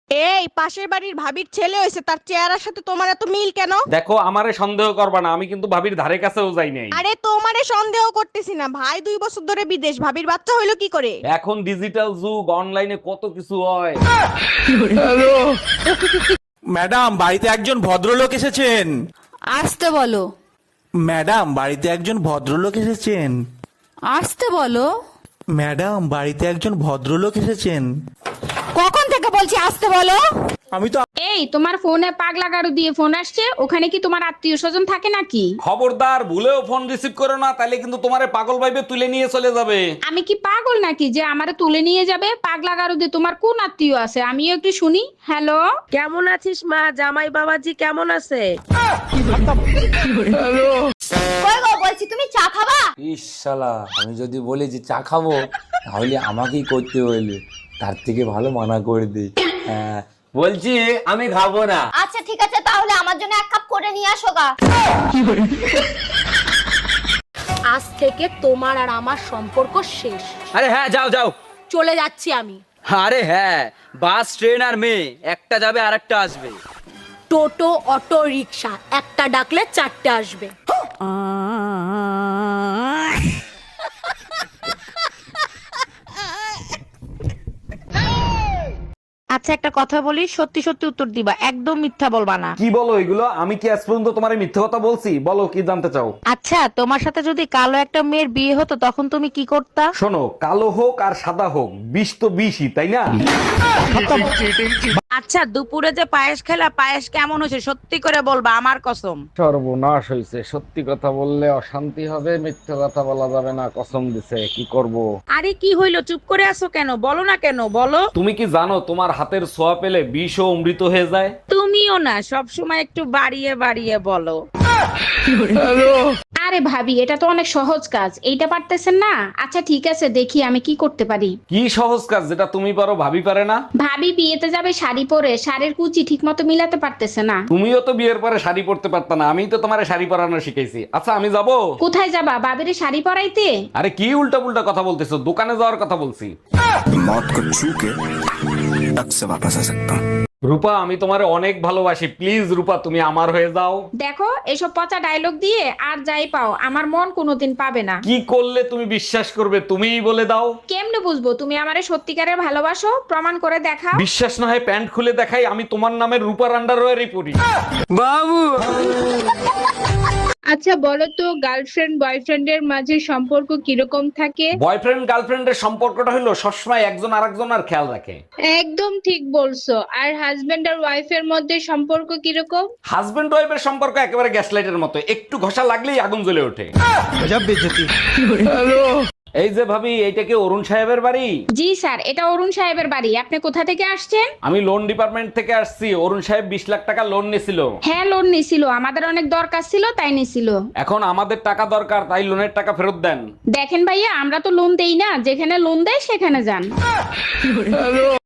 এই পাশের বাড়ির ভাবির ছেলে হয়েছে, তার চেহারার সাথে তোমার এত মিল কেন? দেখো, আমারে সন্দেহ করবা না, আমি কিন্তু ভাবির ধারে কাছেও যাই নাই। আরে তোমারে সন্দেহ করতেছি না, ভাই 2 বছর ধরে বিদেশ, ভাবির বাচ্চা হইলো কি করে? এখন ডিজিটাল যুগ, অনলাইনে কত কিছু হয়। ম্যাডাম, বাড়িতে একজন ভদ্রলোক এসেছেন। আসতে বলো। ম্যাডাম, বাড়িতে একজন ভদ্রলোক এসেছেন। আসতে বলো। ম্যাডাম, বাড়িতে একজন ভদ্রলোক এসেছেন। কখন থেকে বলছি আসতে বলো। আমি তো এই তোমার ফোনে পাগলা গাড়ু দিয়ে ফোন আসছে, ওখানে কি তোমার আত্মীয় স্বজন থাকে নাকি? খবরদার, ভুলেও ফোন রিসিভ করো না, তাইলে কিন্তু তোমারে পাগল ভাইবে তুলে নিয়ে চলে যাবে। আমি কি পাগল নাকি যে আমারে তুলে নিয়ে যাবে? পাগলা গাড়ু দিয়ে তোমার কোন আত্মীয় আছে আমিও একটু শুনি। হ্যালো, কেমন আছিস মা? জামাই বাবাজি কেমন আছে? কই গো, বলছি তুমি চা খাবা? ইস শালা, আমি যদি বলি যে চা খাবো তাহলে আমাকেই করতে হইলে, তার থেকে ভালো মানা করে দিই। হ্যাঁ, বলছি আমি খাবো না। আচ্ছা ঠিক আছে, তাহলে আমার জন্য 1 কাপ করে নিয়ে আসো গা। আজ থেকে তোমার আর আমার সম্পর্ক শেষ। আরে হ্যাঁ, যাও যাও। চলে যাচ্ছি আমি। আরে হ্যাঁ, বাস ট্রেন আর মেয়ে, একটা যাবে আর একটা আসবে। টোটো অটো রিক্সা, একটা ডাকলে 4টে আসবে। আচ্ছা একটা কথা বলি, সত্যি সত্যি উত্তর দিবা, একদম মিথ্যা বলবা না। কি বলো এগুলো? আমি কি আজ পর্যন্ত তোমারে মিথ্যে কথা বলছি? বলো, কি জানতে চাও? আচ্ছা, তোমার সাথে যদি কালো একটা মেয়ের বিয়ে হতো তখন তুমি কি করতা? শোনো, কালো হোক আর সাদা হোক, বিষ তো বিষই, তাই না? আচ্ছা, দুপুরে যে পায়েস খেলা, পায়েস কেমন হয়েছে সত্যি করে বলবা, আমার কসম। সর্বনাশ হয়েছে, সত্যি কথা বললে অশান্তি হবে, মিথ্যে কথা বলা যাবে না, কসম দিছে, কি করব? আরে কি হইলো, চুপ করে আছো কেন? বলো না কেন, বলো। তুমি কি জানো তোমার হাতের ছোঁয়া পেলে বিষও অমৃত হয়ে যায়? তুমিও না সব সময় একটু বাড়িয়ে বাড়িয়ে বলো। আরে ভাবি, এটা তো অনেক সহজ কাজ, এইটা পারতেছেন না? আচ্ছা ঠিক আছে, দেখি আমি কি করতে পারি। কি সহজ কাজ যেটা তুমি পারো ভাবি পারে না? ভাবি বিয়েতে যাবে শাড়ি পরে, শাড়ির কুচি ঠিক মতো মিলাতে পারতেছে না। তুমিও তো বিয়ের পরে শাড়ি পরতে পারতা না, আমি তো তোমারে শাড়ি পরানো শিখাইছি। আচ্ছা, আমি যাব। কোথায় যাবা? বাবিরে শাড়ি পরাইতে? আরে কি উল্টা পুল্টা কথা বলতেছো, দোকানে যাওয়ার কথা বলছি। মত কো ছু কে টক সে वापस आ सकता हूं। রূপা, আমি তোমারে অনেক ভালোবাসি, প্লিজ রূপা, তুমি আমার হয়ে যাও। দেখো, এসব পচা ডায়লগ দিয়ে আর যাই পাও, আমার মন কোনোদিন পাবে না। কি করলে তুমি বিশ্বাস করবে, তুমিই বলে দাও। কেমনে বুঝবো তুমি আমারে সত্যিকারের ভালোবাসো? প্রমাণ করে দেখাও। বিশ্বাস না হয় প্যান্ট খুলে দেখাই, আমি তোমার নামে রূপার আন্ডারওয়্যারই পরি। আচ্ছা বলো তো, গার্লফ্রেন্ড বয়ফ্রেন্ডের মাঝে সম্পর্ক কিরকম থাকে? বয়ফ্রেন্ড গার্লফ্রেন্ডের সম্পর্কটা হলো সবসময় একজন আরেকজনের খেয়াল রাখে। একদম ঠিক বলছো। আর হাজবেন্ড আর ওয়াইফের মধ্যে সম্পর্ক কিরকম? হাজবেন্ড ওয়াইফের সম্পর্ক একেবারে গ্যাস লাইটের মতো, একটু ঘষা লাগলেই আগুন জ্বলে ওঠে। এই যে ভাবি, এইটা কি অরুণ সাহেবের বাড়ি? জি স্যার, এটা অরুণ সাহেবের বাড়ি। আপনি কোথা থেকে আসছেন? আমি লোন ডিপার্টমেন্ট থেকে আসছি। অরুণ সাহেব 20 লাখ টাকা লোন নিছিল। হ্যাঁ, লোন নিছিল, আমাদের অনেক দরকার ছিল তাই নিছিল। এখন আমাদের টাকা দরকার, তাই লোনের টাকা ফেরত দেন। দেখেন ভাইয়া, আমরা তো লোন দেই না, যেখানে লোন দেয় সেখানে যান।